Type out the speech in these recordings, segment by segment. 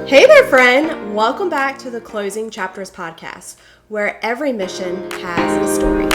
Hey there, friend! Welcome back to the Closing Chapters podcast, where every mission has a story.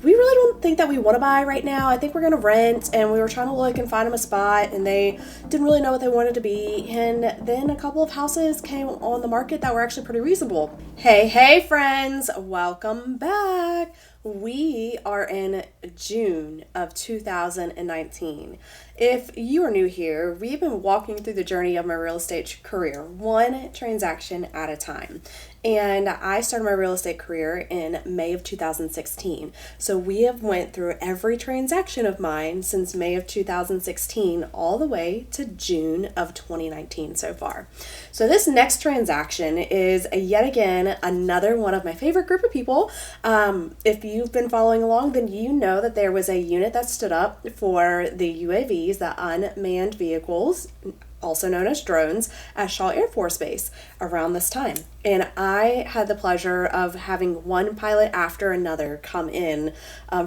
We really don't think that we want to buy right now. I think we're going to rent, and we were trying to look and find them a spot, and they didn't really know what they wanted to be. And then a couple of houses came on the market that were actually pretty reasonable. Hey, friends! Welcome back! We are in June of 2019. If you are new here, we've been walking through the journey of my real estate career, one transaction at a time. And I started my real estate career in May of 2016. So we have went through every transaction of mine since May of 2016 all the way to June of 2019 so far. So this next transaction is yet again another one of my favorite group of people. If you've been following along, then you know that there was a unit that stood up for the UAVs, the unmanned vehicles, also known as drones, at Shaw Air Force Base around this time. And I had the pleasure of having one pilot after another come in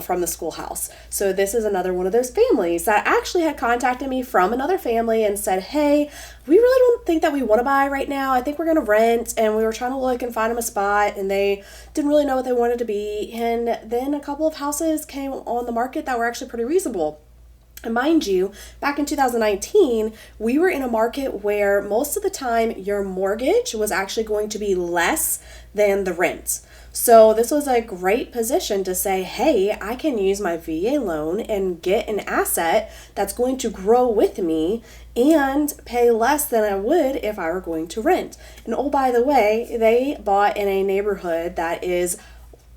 from the schoolhouse. So this is another one of those families that actually had contacted me from another family and said, hey, we really don't think that we want to buy right now. I think we're going to rent, and we were trying to look and find them a spot, and they didn't really know what they wanted to be. And then a couple of houses came on the market that were actually pretty reasonable. And mind you, back in 2019, we were in a market where most of the time your mortgage was actually going to be less than the rent. So this was a great position to say, hey, I can use my VA loan and get an asset that's going to grow with me and pay less than I would if I were going to rent. And oh, by the way, they bought in a neighborhood that is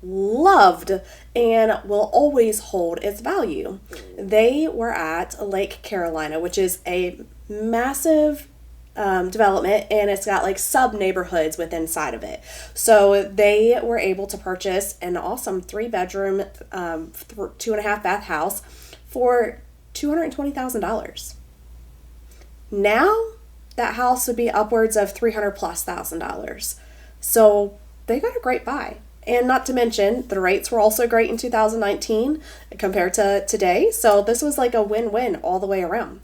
loved and will always hold its value. They were at Lake Carolina, which is a massive development, and it's got like sub neighborhoods within inside of it. So they were able to purchase an awesome 3-bedroom, 2.5 bath house for $220,000. Now that house would be upwards of $300,000+. So they got a great buy. And not to mention, the rates were also great in 2019 compared to today. So this was like a win-win all the way around.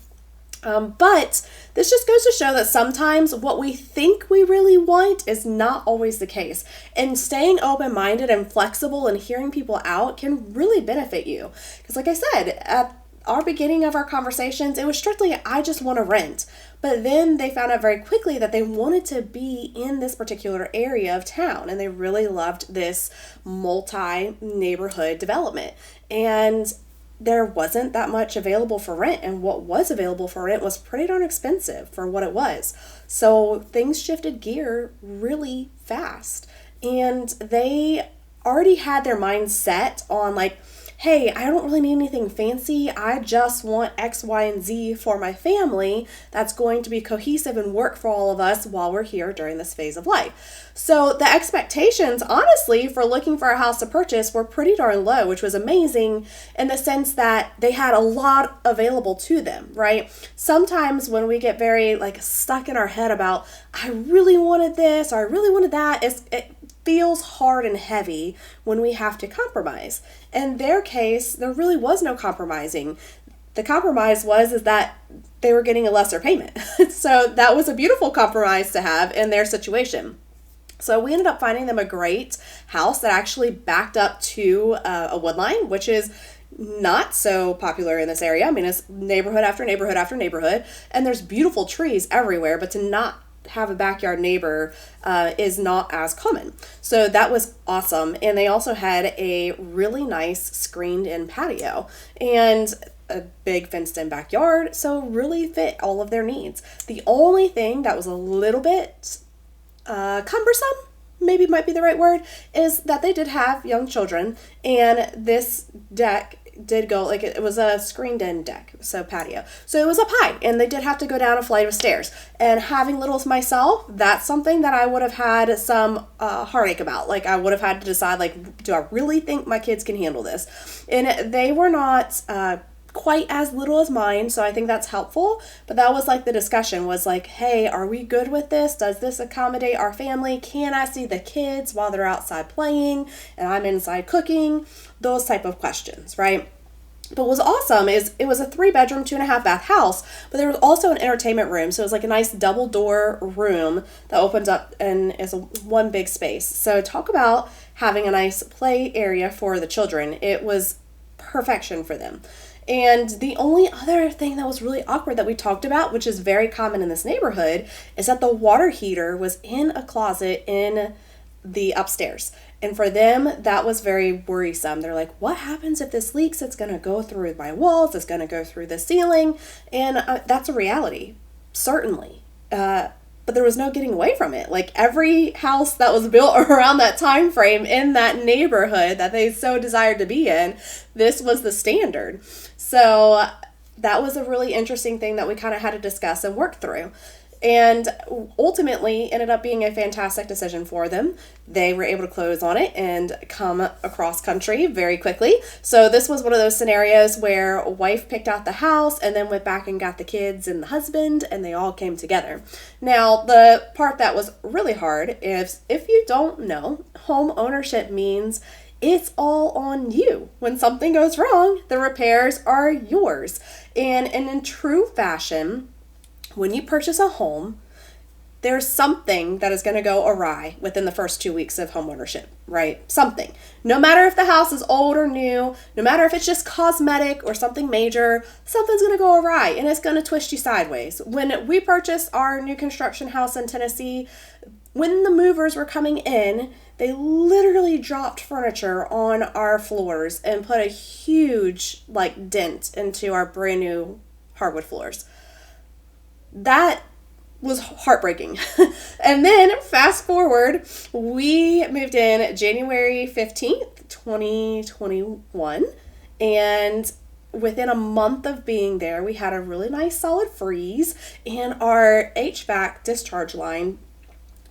But this just goes to show that sometimes what we think we really want is not always the case. And staying open-minded and flexible and hearing people out can really benefit you. Because like I said, at our beginning of our conversations, it was strictly, I just want to rent. But then they found out very quickly that they wanted to be in this particular area of town, and they really loved this multi-neighborhood development. And there wasn't that much available for rent, and what was available for rent was pretty darn expensive for what it was. So things shifted gear really fast, and they already had their mind set on like, hey, I don't really need anything fancy. I just want X, Y, and Z for my family that's going to be cohesive and work for all of us while we're here during this phase of life. So the expectations, honestly, for looking for a house to purchase were pretty darn low, which was amazing in the sense that they had a lot available to them, right? Sometimes when we get very like stuck in our head about, I really wanted this or I really wanted that, it feels hard and heavy when we have to compromise. In their case, there really was no compromising. The compromise is that they were getting a lesser payment. So that was a beautiful compromise to have in their situation. So we ended up finding them a great house that actually backed up to a wood line, which is not so popular in this area. I mean, it's neighborhood after neighborhood after neighborhood, and there's beautiful trees everywhere, but to not have a backyard neighbor is not as common. So that was awesome. And they also had a really nice screened-in patio and a big fenced-in backyard, so really fit all of their needs. The only thing that was a little bit cumbersome, maybe might be the right word, is that they did have young children, and this deck did go, like it was a screened in deck, so patio. So it was up high, and they did have to go down a flight of stairs. And having littles myself, that's something that I would have had some heartache about. Like I would have had to decide, like, do I really think my kids can handle this? And they were not quite as little as mine, so I think that's helpful. But that was like the discussion was like, hey, are we good with this? Does this accommodate our family? Can I see the kids while they're outside playing and I'm inside cooking? Those type of questions, right? But what was awesome is it was a 3-bedroom, 2.5-bath house, but there was also an entertainment room. So it was like a nice double door room that opens up and is one big space. So talk about having a nice play area for the children. It was perfection for them. And the only other thing that was really awkward that we talked about, which is very common in this neighborhood, is that the water heater was in a closet in the upstairs. And for them, that was very worrisome. They're like, what happens if this leaks? It's going to go through my walls. It's going to go through the ceiling. And that's a reality, certainly. But there was no getting away from it. Like every house that was built around that time frame in that neighborhood that they so desired to be in, this was the standard. So that was a really interesting thing that we kind of had to discuss and work through. And ultimately ended up being a fantastic decision for them. They were able to close on it and come across country very quickly. So this was one of those scenarios where a wife picked out the house and then went back and got the kids and the husband, and they all came together. Now, the part that was really hard is, if you don't know, home ownership means it's all on you. When something goes wrong, the repairs are yours. And in true fashion, when you purchase a home, there's something that is going to go awry within the first 2 weeks of homeownership, right? Something. No matter if the house is old or new, no matter if it's just cosmetic or something major, something's going to go awry and it's going to twist you sideways. When we purchased our new construction house in Tennessee, when the movers were coming in, they literally dropped furniture on our floors and put a huge dent into our brand new hardwood floors. That was heartbreaking. And then fast forward, we moved in January 15th, 2021. And within a month of being there, we had a really nice solid freeze, and our HVAC discharge line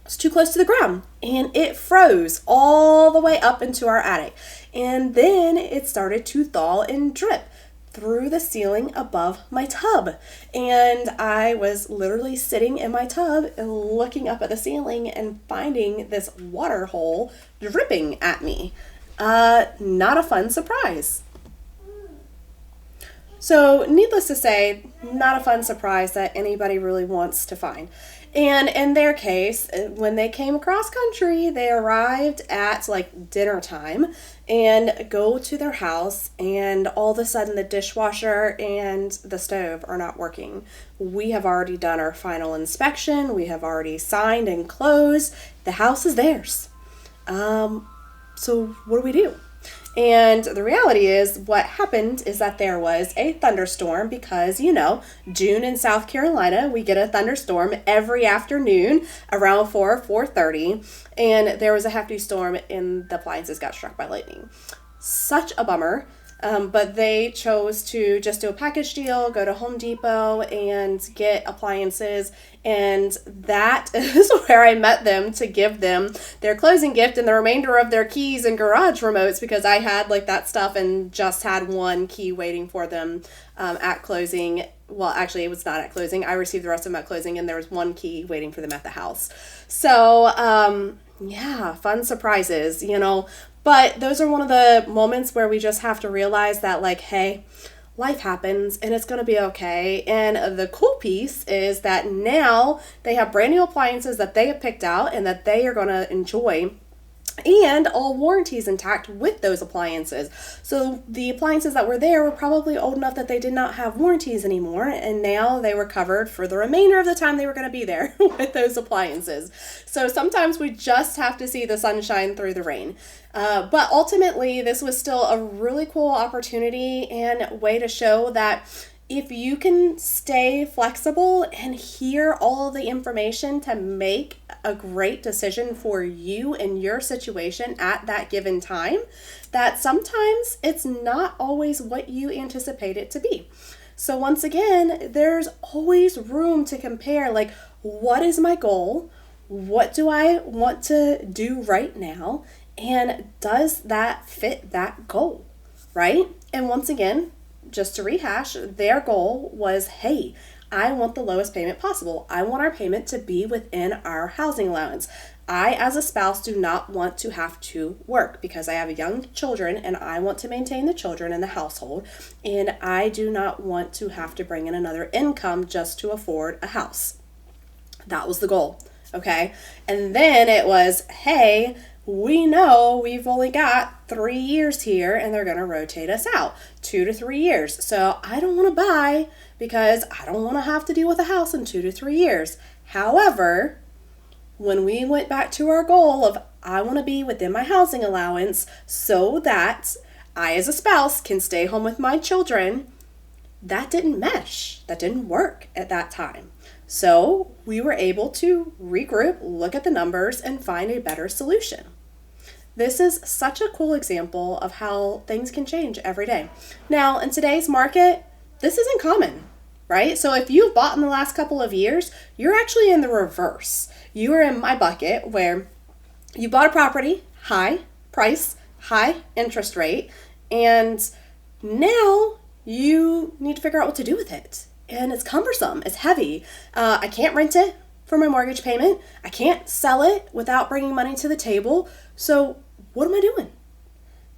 was too close to the ground and it froze all the way up into our attic. And then it started to thaw and drip through the ceiling above my tub. And I was literally sitting in my tub and looking up at the ceiling and finding this water hole dripping at me. Not a fun surprise. So needless to say, not a fun surprise that anybody really wants to find. And in their case, when they came across country, they arrived at dinner time and go to their house, and all of a sudden the dishwasher and the stove are not working. We have already done our final inspection. We have already signed and closed. The house is theirs. So what do we do? And the reality is, what happened is that there was a thunderstorm because, June in South Carolina, we get a thunderstorm every afternoon around 4:30, and there was a hefty storm and the appliances got struck by lightning. Such a bummer. But they chose to just do a package deal, go to Home Depot and get appliances. And that is where I met them to give them their closing gift and the remainder of their keys and garage remotes, because I had that stuff and just had one key waiting for them at closing. Well, actually, it was not at closing. I received the rest of them at closing, and there was one key waiting for them at the house. So, fun surprises, But those are one of the moments where we just have to realize that, hey, life happens and it's going to be okay. And the cool piece is that now they have brand new appliances that they have picked out and that they are going to enjoy. And all warranties intact with those appliances. So the appliances that were there were probably old enough that they did not have warranties anymore, and now they were covered for the remainder of the time they were going to be there with those appliances. So sometimes we just have to see the sunshine through the rain. But ultimately, this was still a really cool opportunity and way to show that if you can stay flexible and hear all of the information to make a great decision for you and your situation at that given time, that sometimes it's not always what you anticipate it to be. So once again, there's always room to compare, what is my goal? What do I want to do right now? And does that fit that goal, right? And once again, just to rehash, their goal was, hey, I want the lowest payment possible. I want our payment to be within our housing allowance. I, as a spouse, do not want to have to work because I have young children and I want to maintain the children in the household, and I do not want to have to bring in another income just to afford a house. That was the goal, okay? And then it was, hey, we know we've only got 3 years here and they're going to rotate us out 2 to 3 years. So I don't want to buy because I don't want to have to deal with a house in 2 to 3 years. However, when we went back to our goal of I want to be within my housing allowance so that I as a spouse can stay home with my children, that didn't mesh. That didn't work at that time. So we were able to regroup, look at the numbers, and find a better solution. This is such a cool example of how things can change every day. Now, in today's market, this isn't common, right? So if you've bought in the last couple of years, you're actually in the reverse. You are in my bucket where you bought a property, high price, high interest rate, and now you need to figure out what to do with it. And it's cumbersome, it's heavy. I can't rent it for my mortgage payment. I can't sell it without bringing money to the table. So what am I doing?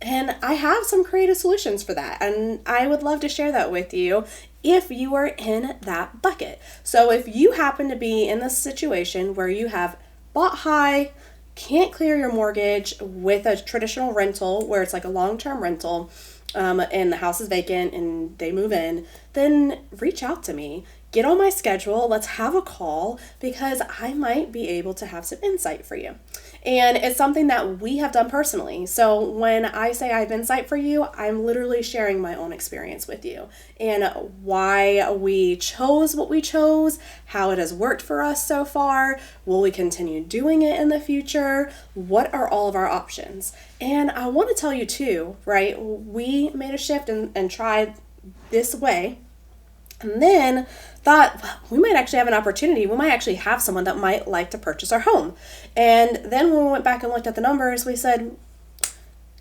And I have some creative solutions for that. And I would love to share that with you if you are in that bucket. So if you happen to be in this situation where you have bought high, can't clear your mortgage with a traditional rental where it's like a long-term rental, and the house is vacant and they move in, then reach out to me. Get on my schedule. Let's have a call because I might be able to have some insight for you. And it's something that we have done personally. So when I say I have insight for you, I'm literally sharing my own experience with you and why we chose what we chose, how it has worked for us so far. Will we continue doing it in the future? What are all of our options? And I want to tell you too, right? We made a shift and tried this way. And then thought, well, we might actually have an opportunity. We might actually have someone that might like to purchase our home. And then when we went back and looked at the numbers, we said,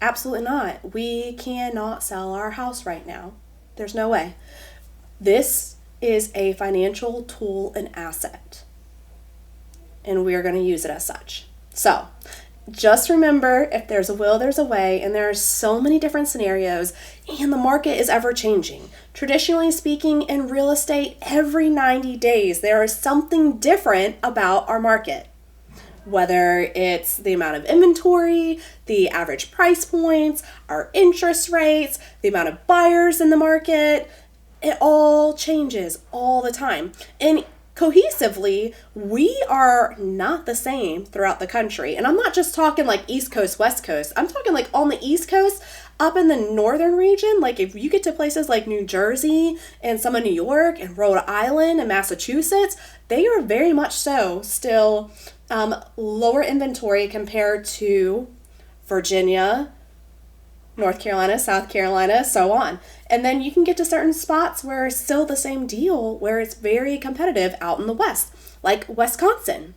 absolutely not. We cannot sell our house right now. There's no way. This is a financial tool and asset, and we are going to use it as such. So just remember, if there's a will, there's a way, and there are so many different scenarios, and the market is ever changing. Traditionally speaking, in real estate, every 90 days, there is something different about our market. Whether it's the amount of inventory, the average price points, our interest rates, the amount of buyers in the market, it all changes all the time. And cohesively, we are not the same throughout the country. And I'm not just talking like East Coast, West Coast. I'm talking like on the East Coast, up in the northern region. Like if you get to places like New Jersey and some of New York and Rhode Island and Massachusetts, they are very much so still lower inventory compared to Virginia, North Carolina, South Carolina, so on. And then you can get to certain spots where it's still the same deal, where it's very competitive out in the West, like Wisconsin.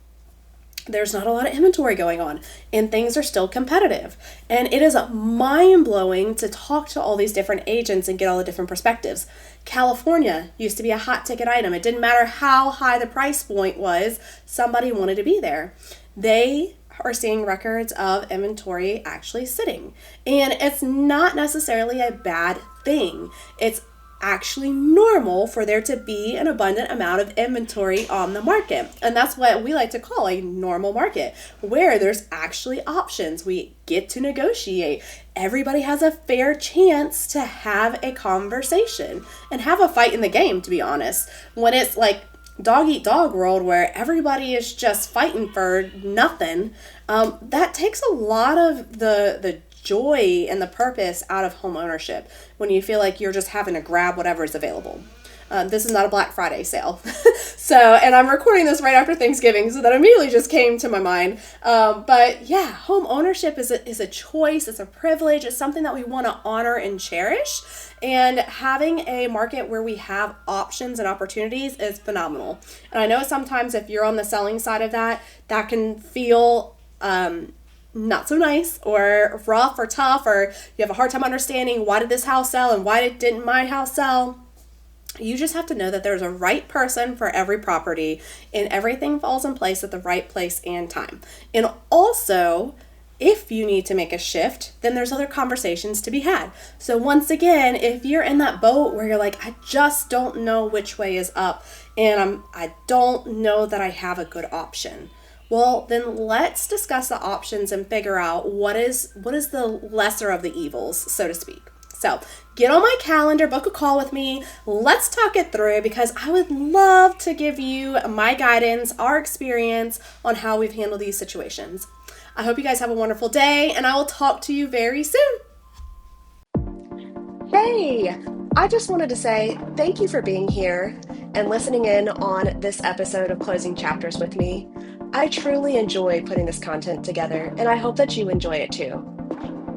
There's not a lot of inventory going on, and things are still competitive. And it is mind-blowing to talk to all these different agents and get all the different perspectives. California used to be a hot ticket item. It didn't matter how high the price point was, somebody wanted to be there. They are seeing records of inventory actually sitting. And it's not necessarily a bad thing. It's actually normal for there to be an abundant amount of inventory on the market. And that's what we like to call a normal market, where there's actually options. We get to negotiate. Everybody has a fair chance to have a conversation and have a fight in the game, to be honest. When it's like dog eat dog world where everybody is just fighting for nothing, that takes a lot of the joy and the purpose out of home ownership when you feel like you're just having to grab whatever is available. This is not a Black Friday sale. And I'm recording this right after Thanksgiving, so that immediately just came to my mind. But yeah, home ownership is a choice, it's a privilege, it's something that we want to honor and cherish. And having a market where we have options and opportunities is phenomenal. And I know sometimes if you're on the selling side of that, that can feel not so nice or rough or tough, or you have a hard time understanding why did this house sell and why didn't my house sell. You just have to know that there's a right person for every property and everything falls in place at the right place and time. And also, if you need to make a shift, then there's other conversations to be had. So once again, if you're in that boat where you're like, I just don't know which way is up and I don't know that I have a good option. Well, then let's discuss the options and figure out what is the lesser of the evils, so to speak. So get on my calendar, book a call with me. Let's talk it through because I would love to give you my guidance, our experience on how we've handled these situations. I hope you guys have a wonderful day, and I will talk to you very soon. Hey, I just wanted to say thank you for being here and listening in on this episode of Closing Chapters with me. I truly enjoy putting this content together, and I hope that you enjoy it too.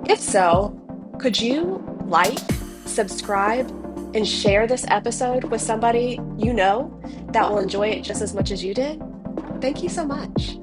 If so, could you like, subscribe, and share this episode with somebody you know that will enjoy it just as much as you did? Thank you so much.